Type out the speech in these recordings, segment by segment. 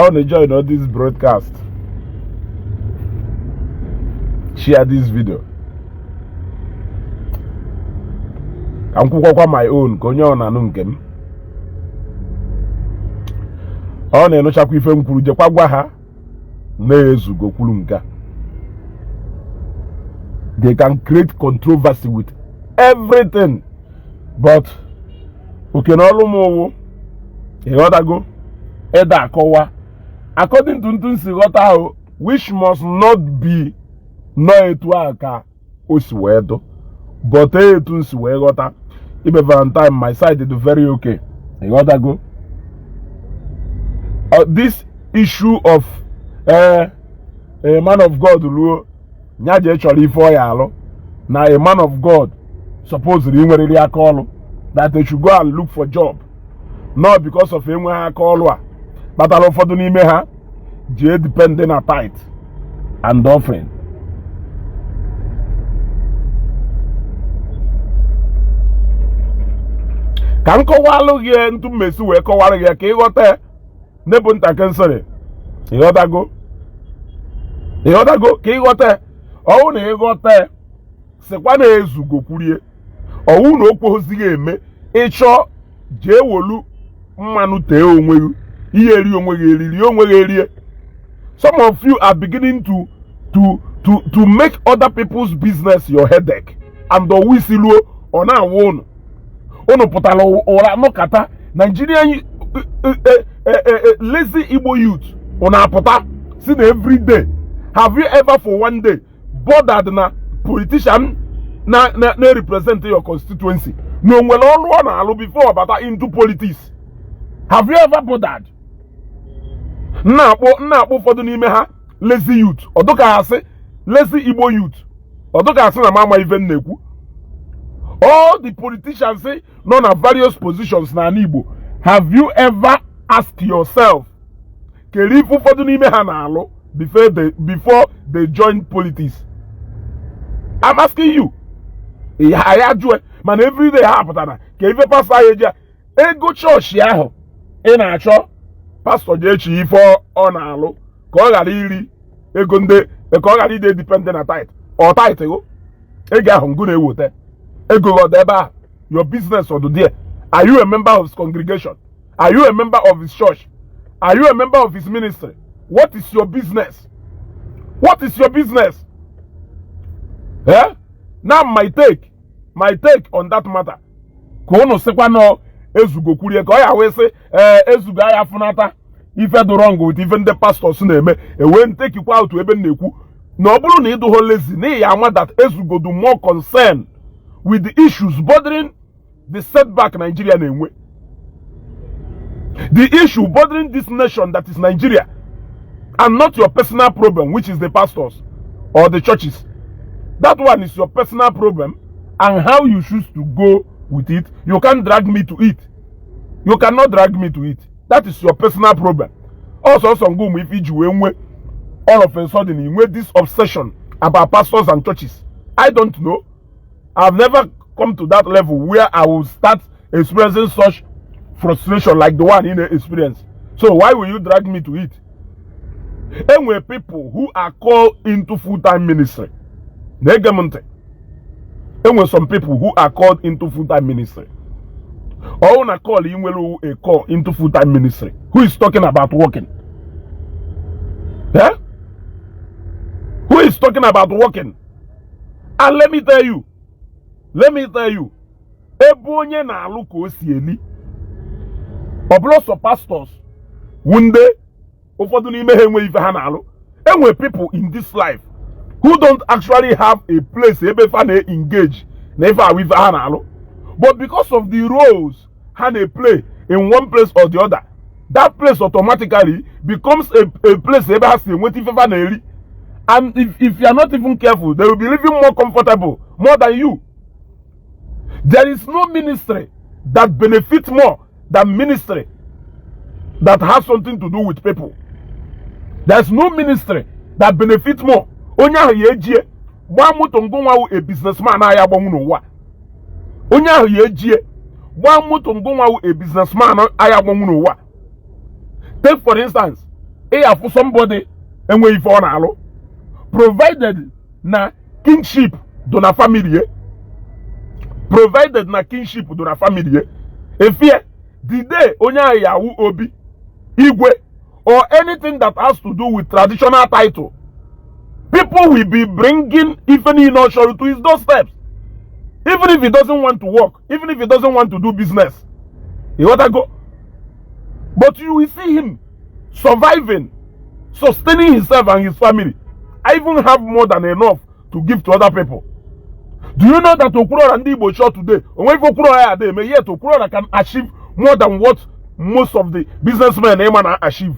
want to join on this broadcast, share this video. I'm going my own. Konyo na nunkem. On eno chakwa ife mkwuru je kwa gwa ha na ezugo kwuru nka. They can create controversy with everything, but okay, no lumo go eda akowa according to ntunsi ghọta which must not be no etu aka osiwedo, but etu nsi we ghọta ibe Valentine my side is very okay. Go this issue of a man of God ruo nyaje chọrọ ife ọ ya alụ na a man of God supposedly nwere aka ọlụ that they should go and look for job, not because of enwe aka ọlụ a kpatara ụfọdụ n'ime ha ji depending na tithe and offering. Ka m kọwalụ gị ntu mmesi wee kọwalụ gị ka ịghọta n'ebu ntakịrị nsịrị ịghọtago ka ịghọta ọwụ na ịghọta sikwa na ezugo kwurie ọwụ na okpozighị eme ịchọ jee wolu mmanụ tee onwe gị ihe eri onwe gị eriri onwe gị erie. Some of you are beginning to make other people's business your headache, and the wisiluo ọ na-awụ unu pụtara ụra nọkata Nigerian lazy Igbo youth unu apụta si na every day. Have you ever for one day bothered na politician na represent your constituency? No nwere ọrụ ọ na-alụ before bata into politics. Have you ever bothered? Nna akpọ ụfọdụ n'ime ha lazy youth. Ọdụka asị lazy Igbo youth. Ọdụka asị na mama even na-ekwu. All the politicians say nọ na various positions na Igbo. Have you ever asked yourself keri ife ụfọdụ n'ime ha na-alụ before they join politics? I'm asking you. Man, every day happen na ka ife pastor eja ego church ahụ ị na-achọ pastor je echi ife ọ na-alụ ka ọ ghara iri ego ndị ka ọ ghara ide dependent na tithe or tithe go ego ahụ ngụ na-ewote ego go ebe ahụ. Your business or there. Are you a member of his congregation? Are you a member of his church? Are you a member of his ministry? What is your business? What is your business? Eh? Now my take on that matter. Kono sekwa no ezugo kurie ka ya we say ezugo ya funata ife do wrong with even the pastors na-eme we take you out to ebe na-ekwu na oburu na idu ho lazy na ya ama that ezugo do more concern with the issues bothering the setback Nigeria na-enwe. The issue bothering this nation that is Nigeria, and not your personal problem, which is the pastors or the churches. That one is your personal problem, and how you choose to go with it. You can't drag me to it. You cannot drag me to it. That is your personal problem. Also, some go if you all of a sudden you with this obsession about pastors and churches. I don't know. I've never come to that level where I will start experiencing such frustration like the one in the experience. So why will you drag me to it? And when people who are called into full-time ministry, and when some people who are called into full-time ministry, or when I call a call into full-time ministry, who is talking about working? Yeah? Who is talking about working? And let me tell you, ebonye na alu ko osieli. Oblos of pastors, wunde, ụfọdụ n'ime ha enwe ife ha na-alụ. Enwe people in this life who don't actually have a place ebe fa na-engage na ife awife ha na-alụ. But because of the roles ha na-play in one place or the other, that place automatically becomes a place ebe ha si enweta ife fa na-eri. And if you are not even careful, they will be living more comfortable, more than you. There is no ministry that benefits more than ministry that has something to do with people. There's no ministry that benefits more. Onya yejie, gba moto ngonwa a businessman na ya gbanwu n'ụwa. Onya yejie, gba moto ngonwa a businessman na ya gbanwu n'ụwa. Take for instance, for somebody and wait for an provided na kingship do na family. Provided na kingship do na family. If here the day onya yawu obi igwe or anything that has to do with traditional title, people will be bringing even in to his doorsteps. Even if he doesn't want to work, even if he doesn't want to do business, he ought to go. But you will see him surviving, sustaining himself and his family. I even have more than enough to give to other people. Do you know that Okuro and Ndi Igbo show today? When Okuro may yet Okuro can achieve more than what most of the businessmen achieve.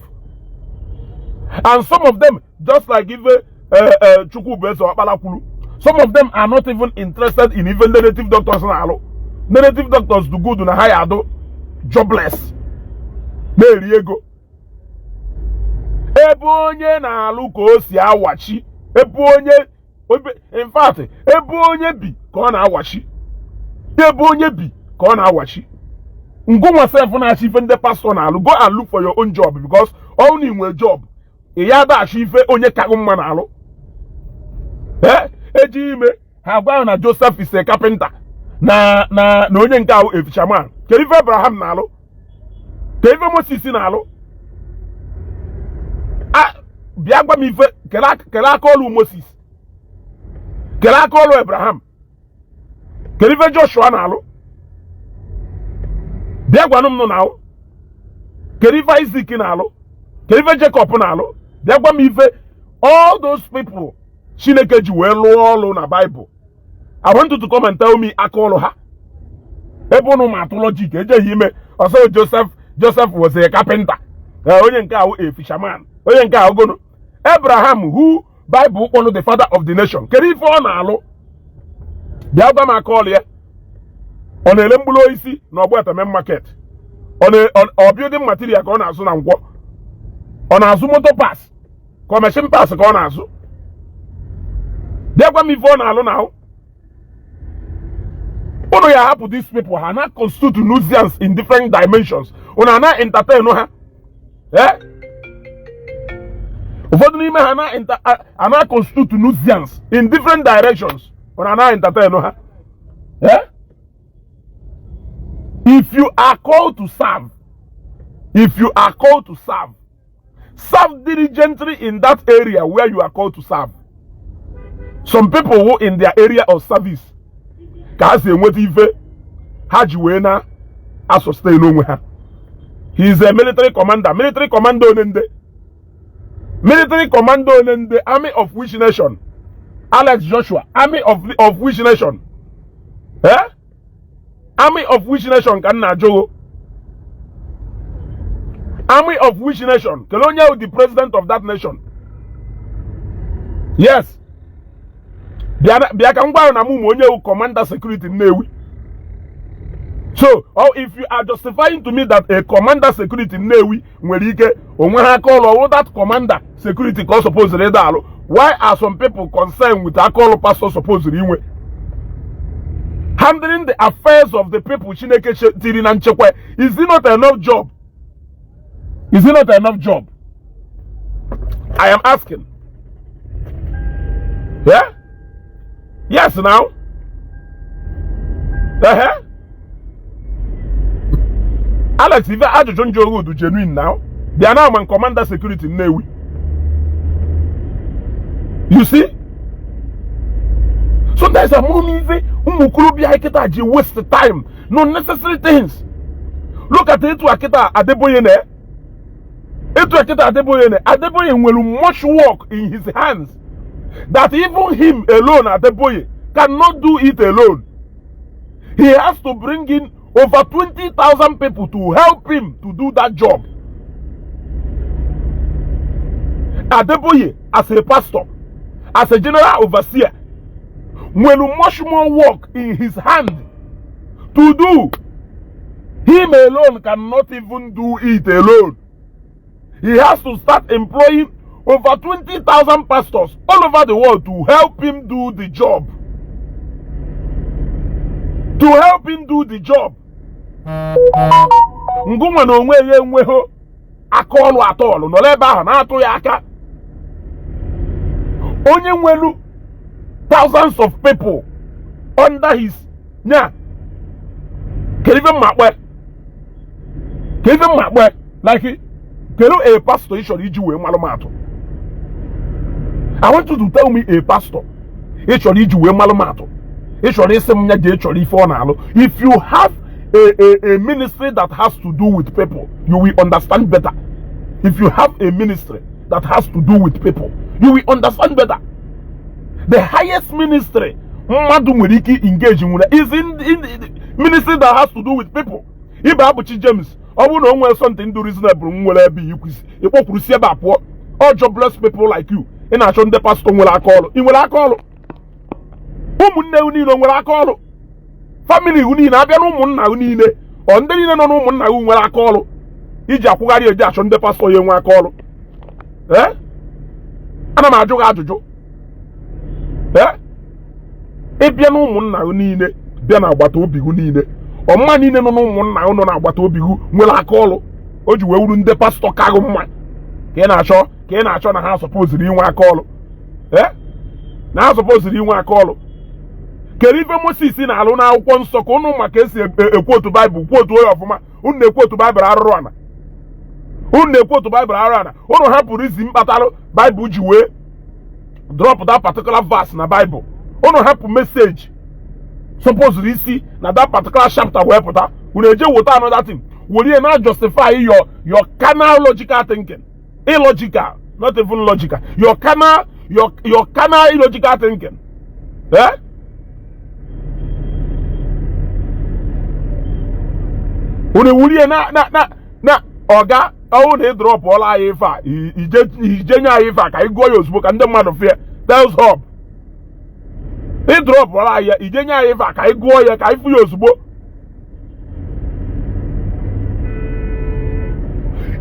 And some of them, just like even Chukwu or Balakulu, some of them are not even interested in even the native doctors. Native doctors do good on a higher jobless. There you go. Ebonye na aluko si awachi. Ebonye, in fact, ebonye bi ko na awachi. Ebonye bi ko na awachi. Go myself na achieve the pastor na alu. Go and look for your own job because only in a job. Iyada achieve onye kagumma na alu. Ejime ha na Joseph is a carpenter. Na onye nke awu a fisherman. Kerife Abraham na alu. Kerife Moses na alu. Biagba mi fe kela call Moses. Kela call Abraham. Kerife Joshua na alu. Biagwa num no now. Kerife Isaac na alu. Kerife Jacob na alu. Biagwa mi fe all those people Chineke ji wee lụọ ọlụ na Bible. I want you to come and tell me akọlụ ha. Ebe unu ma logic ejeghị ime. Also Joseph was a carpenter. Onye nke ahụ a fisherman. Onye nke ahụ gono. Abraham, who Bible called the father of the nation. Kedu ife ọ na-alụ? Bịa gwa m akọlụ ya. Ọ na-ele mkpụrụ osisi na ọgbọ eteme market. Ọ building material ka ọ na-azụ na ngwọ. Ọ na-azụ motor pass. Ka machine pass ka ọ na-azụ. Bịa gwa m ife ọ na-alụ na ahụ. Unu ya hapụ these people ha na constitute nuisance in different dimensions. Unu na entertain ha. Ụfọdụ n'ime ha na constitute nuisance in different directions. Unu na entertain ha. If you are called to serve, serve diligently in that area where you are called to serve. Some people who in their area of service kasi enweta ife ha ji wee na sustain onwe ha. He is a military commander. Military commando onende. Army of which nation? Alex Joshua. Army of which nation? Army of which nation can na jogo? Army of which nation? Colonial the president of that nation. Yes. Biaka ngwa na mu onye commander security Nnewi. So, if you are justifying to me that a commander security Nnewi nwere ike onwe ha call or that commander security call suppose redalo, why are some people concerned with that call pastor suppose inwe? Handling the affairs of the people Chineke tiri na nchekwa, is it not enough job? Is it not enough job? I am asking. Yeah? Yes, now. Alex, if I John Joe do genuine now, they are now my commander security Nnewi. You see? So there's a moment you waste the time. No necessary things. Look at it to Akita Adeboyene. Adeboye will much work in his hands that even him alone Adeboye cannot do it alone. He has to bring in over 20,000 people to help him to do that job. Adeboye, as a pastor, as a general overseer, will much more work in his hand to do. Him alone cannot even do it alone. He has to start employing over 20,000 pastors all over the world to help him do the job. To help him do the job. akọọlụ atọọlụ nọ ebe ahụ na-atụ ya aka. Onye nwelu thousands of people under his nya kerive makwe like kero a pastor ịchọrọ iji wee malụmatụ. I want you to tell me a pastor ịchọrọ iji wee malụmatụ ịchọrọ isi m nya je ịchọrọ ife ọ na-alụ. If you have a ministry that has to do with people, you will understand better. If you have a ministry that has to do with people, you will understand better. The highest ministry mmadụ nwere ike engage in is in the ministry that has to do with people. Ibe Abuchi James, ọ bụrụ na o nwere something do reasonable nwere ebe ikwisi ikpọkwuru si ebe a pụọ. All jobless people like you ị na-achọ ndị pastor nwere aka ọrụ. Ị nwere aka ọrụ. Ụmụnne unu niile nwere aka ọrụ. Family unu niile abịa na ụmụnna unu niile ọ ndị niile nọ na ụmụnna unu nwere aka ọrụ iji akwụgharị eji achọ ndị pastor ya nwe aka ọrụ. Ana m ajụ gị ajụjụ. Ịbịa na ụmụnna unu niile bịa na agbata obi unu niile ọmụma niile nọ na ụmụnna unu na agbata obi unu nwere aka ọrụ o ji wee wuru ndị pastor kaghị mma ka ị na-achọ na ha sọpoziri inwe aka ọrụ. Na ha sọpoziri inwe aka ọrụ. Kedu ife Moses na-alụ n'akwụkwọ nsọ ka unu maka esi ekwu otu Baịbụl kwuo otu onye ọfụma unu na-ekwu otu Baịbụl arụrụ ana. Unu na-ekwu otu Baịbụl arụrụ ana. Unu hapụrụ izi mkpatalụ Baịbụl ji wee drop that particular verse na Bible. Unu hapụ message supposed isi na that particular chapter wee pụta. Unu eje wota another thing. Were na justify your carnal logical thinking. Illogical, not even logical. Your carnal illogical thinking. Unu were na oga ọ na drop all anyị ife a ije nye anyị ife a ka anyị gụọ ya ozugbo ka ndị mmadụ fie tells hope. Ị drop all anyị ije nye anyị ife a ka anyị gụọ ya ka anyị fụ ya ozugbo.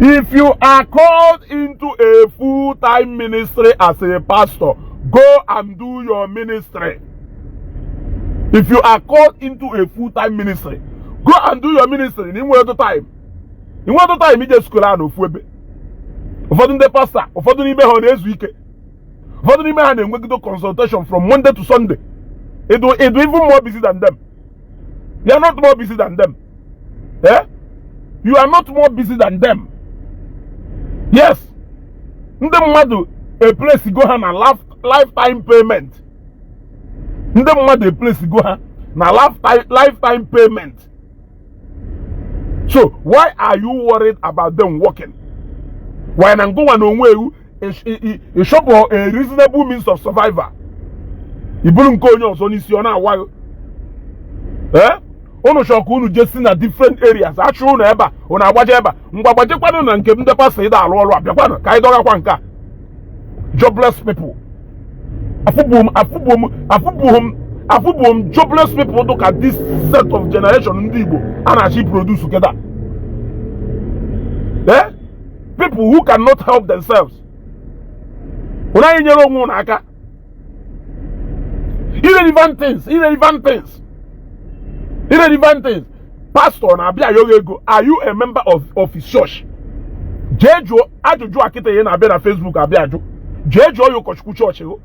If you are called into a full-time ministry as a pastor, go and do your ministry. If you are called into a full-time ministry, go and do your ministry. In what time? In what time? You just school no fuebe. Ụfọdụ ndị pastor, ụfọdụ n'ime ha na-ezu ike. Ụfọdụ n'ime ha na-enwegido consultation from Monday to Sunday. It will even more busy than them. You are not more busy than them. You are not more busy than them. Yes. Ndị mmadụ a place go ha na lifetime payment. Ndị mmadụ a place go ha na lifetime payment. So why are you worried about them working? Why na go na onwe ewu a shop or a reasonable means of survival? Ibulu nke onye ọzọ n'isi ọ na-awayo. Unu shoku unu jesi na different areas. Achụ unu ebe a, unu agbaje ebe a. Mgbagbajekwanu na nke ndị pastor ịda alụ ọrụ abịakwanụ ka anyị dọgakwa nke a. Jobless people. Afụbuhum jobless people look at this set of generation Ndi Igbo a na-achị produce together. People who cannot help themselves. Unu anyị nyere onwe unu aka. Irrelevant things. Pastor na abịa yoga ego. Are you a member of his church? Jeju ajụjụ akịta ihe na-abịa na Facebook abịa ajụ. Jeju oyo ụkọchukwu church ego.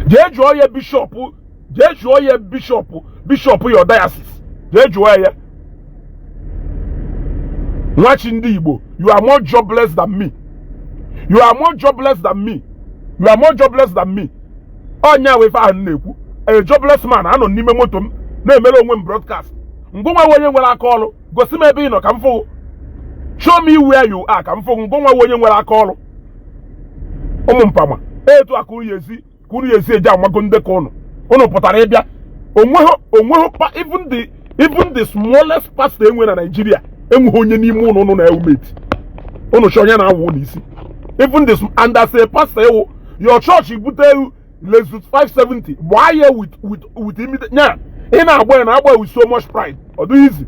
Jeju oye bishop your diocese. Jeju oye. Nwachi Ndi Igbo, you are more jobless than me. Onya we fa na-ekwu a jobless man anọ n'ime moto m na-emere onwe m broadcast. Ngwa onye nwere aka ọrụ gosi m ebe ị nọ ka m fụ. Show me where you are ka m fụ ngwa onye nwere aka ọrụ. Ụmụ mpama etu aka unu yezi eje amago ndekọ unu pụtara ịbịa onweghị even the smallest pastor enwe na Nigeria enweghị onye n'ime unu na-ewumeti unu chọ onye na-awụ n'isi. Even this and as a pastor your church ibute Lesus 570 why here with immediate nya in agba with so much pride or do easy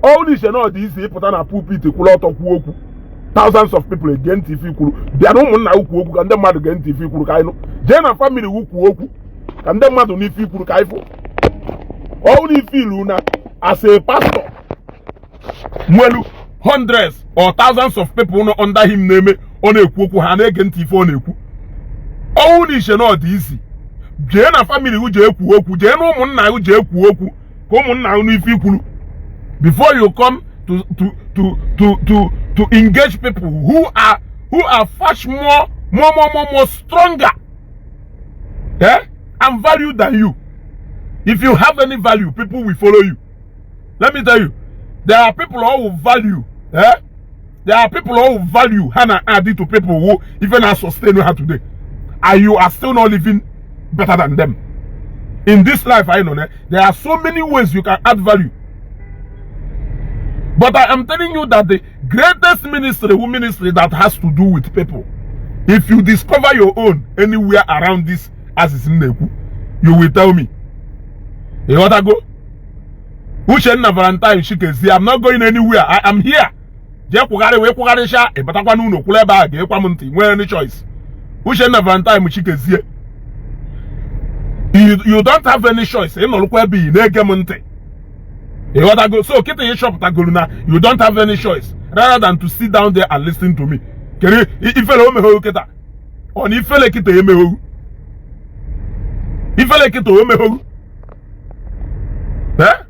all this and all this put on a pulpit kwuru ọtọ kwuo okwu thousands of people again TV kwuru bịa na ụmụnna ukwu okwu ka ndị mmadụ ga TV kwuru ka anyị jee na family ukwu okwu ka ndị mmadụ n'ife kwuru ka anyị fụ all the feel na as a pastor nwelu hundreds or thousands of people no under him name ọ na-ekwu okwu ha na-ege ntị ife ọ na-ekwu ọnwụ na ishe na ọ dị isi jee na family ụ jee ekwu okwu jee na ụmụnna ụ jee ekwu okwu ka ụmụnna ụ n'ife ikwuru before you come to engage people who are much more stronger and valued than you. If you have any value, people will follow you. Let me tell you, there are people who will value. There are people who will value Hannah added to people who even are sustaining her today. And you are still not living better than them. In this life, I know there are so many ways you can add value. But I am telling you that the greatest ministry that has to do with people, if you discover your own anywhere around this as is in Neku, you will tell me. You want to go? Uchenna Valentine Shikezi, I'm not going anywhere. I am here. Any choice. Uchenna Valentine Shikezi. You don't have any choice. You know, you want to go? So, you don't have any choice rather than to sit down there and listen to me. Can you? If you like it, on if you like it, if you like it, eh?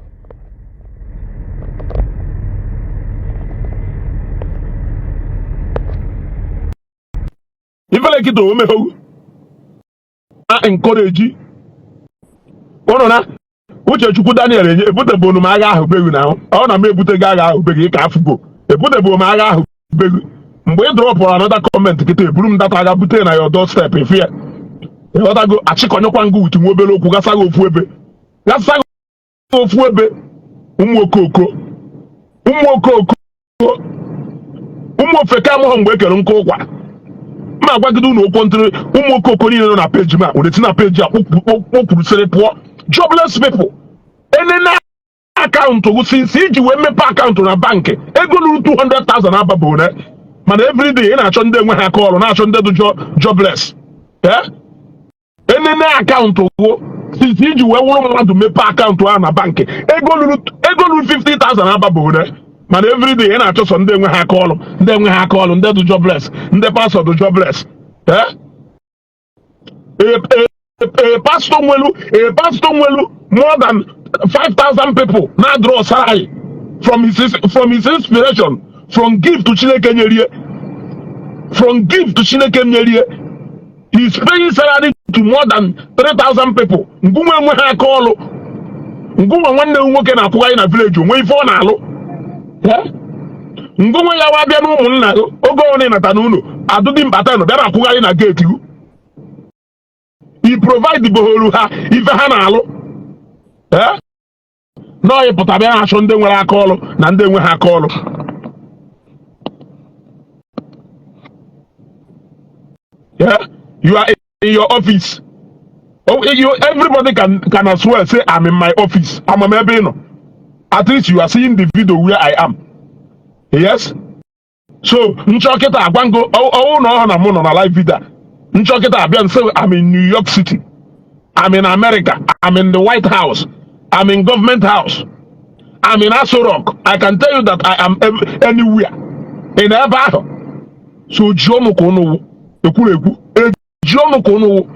If you like it, I encourage you. Oh no, uche chukwu Daniel enye ebutebe onu agha ahụ begu na ọ na m ebutega agha ahụ begu ka afụgo ebutebe m agha ahụ begu mgbe ị drọpụrụ another comment kịta eburu m data agha bute na your doorstep efe ya ịghọtago achịkọnyekwa ngụ utu nwa obere okwu gasaghị ofu ebe ụmụ ofeke amụghọ mgbe ekere nkụ ụkwa ma agwagide ụlọ okwu ntịrị ụmụ okoko niile nọ na peji ma were na peji a kpọkwurusịrị pụọ jobless people any account since iji wee mepe akaụntụ na bank ego lụrụ 200,000 ababone mana everyday ị na-achọ ndị enwe ha aka ọrụ na-achọ ndị dị jobless any account since iji wee wụrụ mmadụ mepe akaụntụ ahụ na bank ego lụrụ 50,000 ababone mana everyday ị na-achọ sọ ndị enwe ha aka ọrụ ndị dị jobless ndị pastor dị jobless a pastor nwelu more than 5,000 people now draw salary from his inspiration from gift to Chineke nyerie he's paying salary to more than 3,000 people ngụnwe enwe ha aka ọrụ ngụnwe nwanne nwoke na-akwụgharị na village onwe ife ọ na-alụ ngụnwe ya wa bịa n'ụmụnna oge ọ na-enata n'ụlọ adụdị mbata nọ bịa na-akwụgharị na gate ihu he provide boholu ha ife ha na-alụ no ị pụta bịa na-achọ ndị nwere aka ọrụ na ndị enwe ha aka ọrụ you are in your office everybody can as well say I'm in my office ebe ị nọ at least you are seeing the video where I am yes so nchọkịta agwango ọwụ na ọhụ na mụ nọ na live video nchọkịta abịa say I'm in New York City, I'm in America, I'm in the White House, I'm in government house, I'm in Aso Rock. I can tell you that I am anywhere in ebe ahụ so jụọ ka unu ekwurekwu jụọ ka unu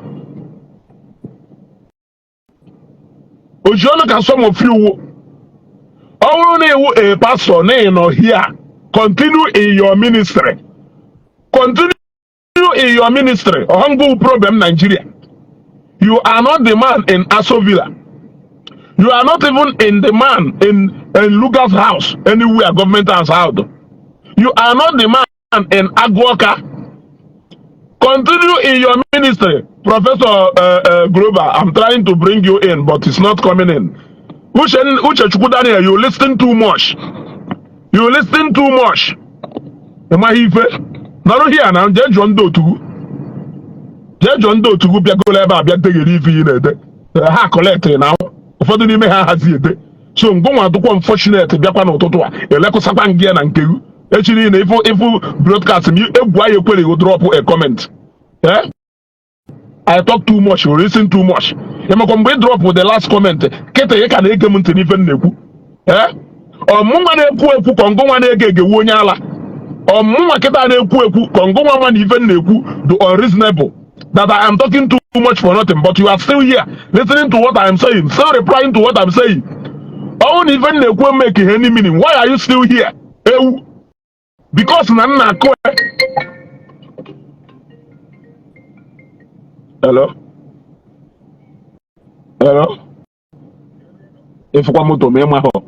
ojiọnụ ka some of you ọ bụrụ na iwu a pastor na ị nọ here continue in your ministry. Continue in your ministry. Humble problem Nigeria. You are not the man in Aso Villa. You are not even in the man in Lucas house, anywhere government has out. You are not the man in Agwoka. Continue in your ministry. Professor Global, I'm trying to bring you in, but it's not coming in. Uche Chukudania, you listen too much. You listen too much. Am I here? Not here now. Just John Doe to be a good level. Be a big ha collect now. For the name has it. So I'm going to go unfortunate to be a pan of Totoa. A level Sapan Gian and Kegu. Actually, if broadcast me, why you will drop a comment. I talk too much, you listen too much. You can drop with the last comment. Kete you can even neku. ọmụnwa na-ekwu ekwu ka ngụnwa na-ege egewu onye ala ọmụnwa kịta na-ekwu ekwu ka ngụnwa nwa na ife na-ekwu the unreasonable that I am talking too much for nothing, but you are still here listening to what I am saying, still replying to what I'm saying. All even the equal make any meaning. Why are you still here? Because Nana. Hello? Hello? If one more to me, my home.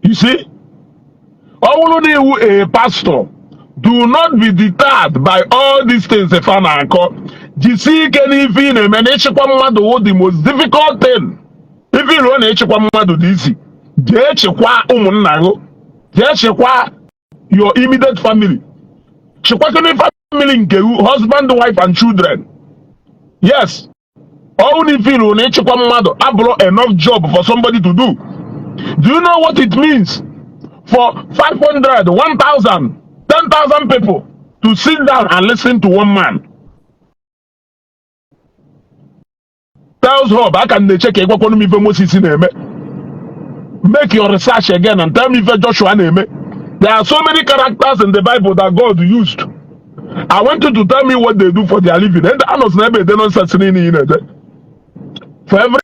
You see? Only a pastor. Do not be deterred by all these things. If I call, you see, can even a manage the most difficult thing. If you run a do this, your immediate family. Family, husband, wife, and children. Yes. Only if you run enough job for somebody to do. Do you know what it means for 500, 1,000, 10,000 people to sit down and listen to one man? Tells her back and they check make your research again and tell me if Joshua name. There are so many characters in the Bible that God used. I want you to tell me what they do for their living. And I know they don't say for every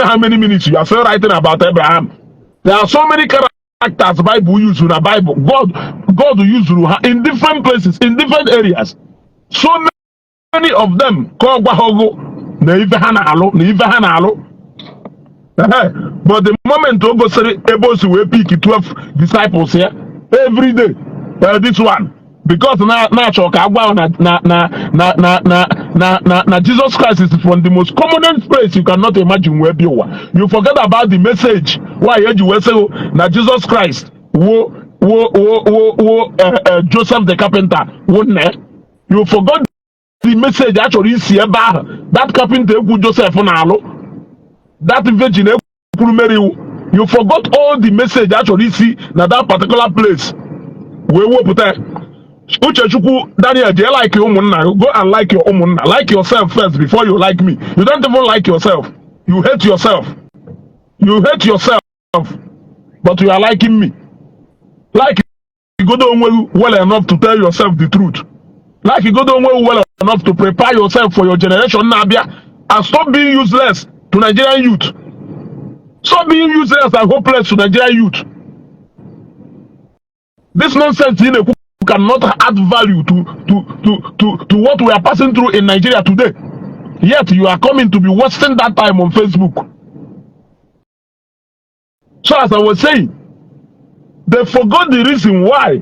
how many minutes you are still writing about Abraham. There are so many characters Bible use in the Bible. God use in different places, in different areas. So many of them call Bahogo, but the moment Ogo able to pick 12 disciples here every day, this one. Because now Jesus Christ is from the most commonest place you cannot imagine where you are. You forget about the message. Why you will say now Jesus Christ Joseph the carpenter wouldn't. You forgot the message actually see about that carpenter who Joseph Nalo, that virgin Mary. You forgot all the message actually see now that particular place. Where we put that. Daniel, do you like your umunna? Go and like your umunna. Like yourself first before you like me. You don't even like yourself. You hate yourself. You hate yourself. But you are liking me. Like you go down well enough to tell yourself the truth. Like you go down well enough to prepare yourself for your generation Nabia and stop being useless to Nigerian youth. Stop being useless and hopeless to Nigerian youth. This nonsense in a cannot add value to what we are passing through in Nigeria today. Yet you are coming to be wasting that time on Facebook. So as I was saying, they forgot the reason why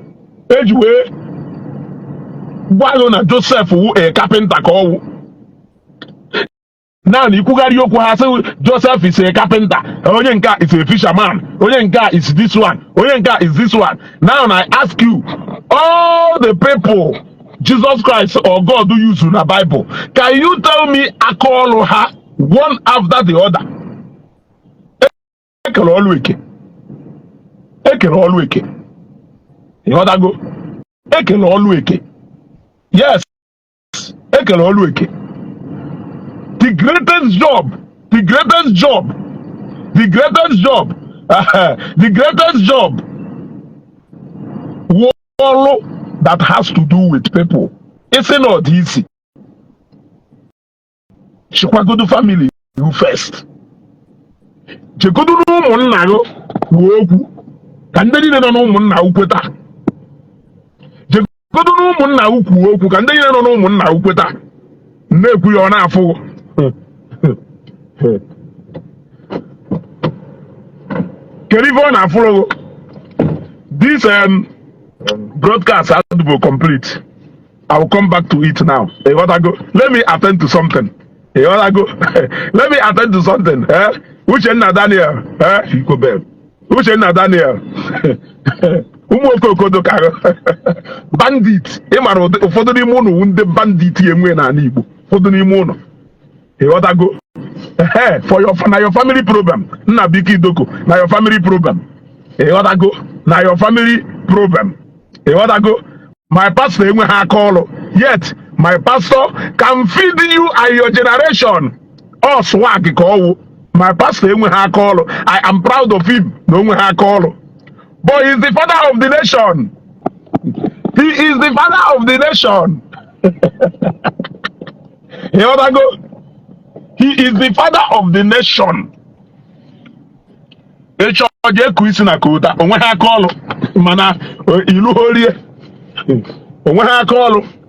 Joseph a carpenter call. Now Joseph is a carpenter, Onyenka is a fisherman, Onyenka is this one, Onyenka is this one. Now I ask you, all the people Jesus Christ or God do use in the Bible, can you tell me I call her one after the other? Yes, the greatest job that has to do with people. It's not easy. Chikwagodu family, you first. Chikodu no munna yo woku. Kandeli no munna ukweta. Chikodu no munna uku woku. Kandeli no munna ukweta. Neku yo na afu. Kerivo na afu. This broadcast has to be complete. I will come back to it now. Hey, what I go? Let me attend to something. Hey, what I go? Let me attend to something. Which end Daniel? You go back. Which end Daniel? Bandit. Ụfọdụ n'ime unu ndị bandit enwe na Igbo. Ụfọdụ n'ime unu. Hey, what I go? For your family problem. Nna Biki Doko. Na your family problem. Hey, what I go? Na your family problem. Hey, what I go? My pastor enwe ha call. Yet My pastor can feed you and your generation. Oh, swag call. My pastor, I am proud of him. No, but he's the father of the nation. He is the father of the nation. He is the father of the nation.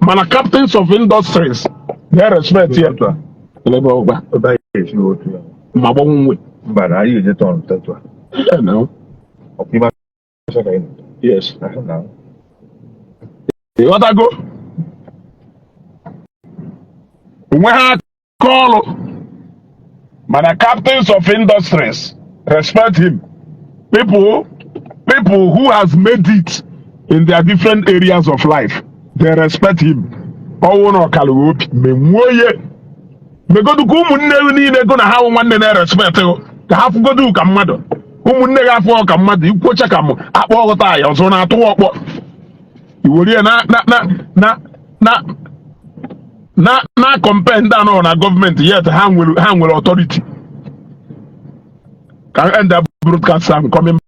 Mana captains of industries, they respect here. Yes. You want to go? When I call, mana captains of industries respect him. People who has made it in their different areas of life, they respect him. Oh no, Kaluopi, me moye. Me go to kumunne ni ne go na ha one ne respect you. Ka ha go do kamado. Kumunne ga fo kamado, ikwo che kam akpo gota ya so na to okpo. Iwori na compare nda no na government yet ha will authority. Can end the broadcast I'm coming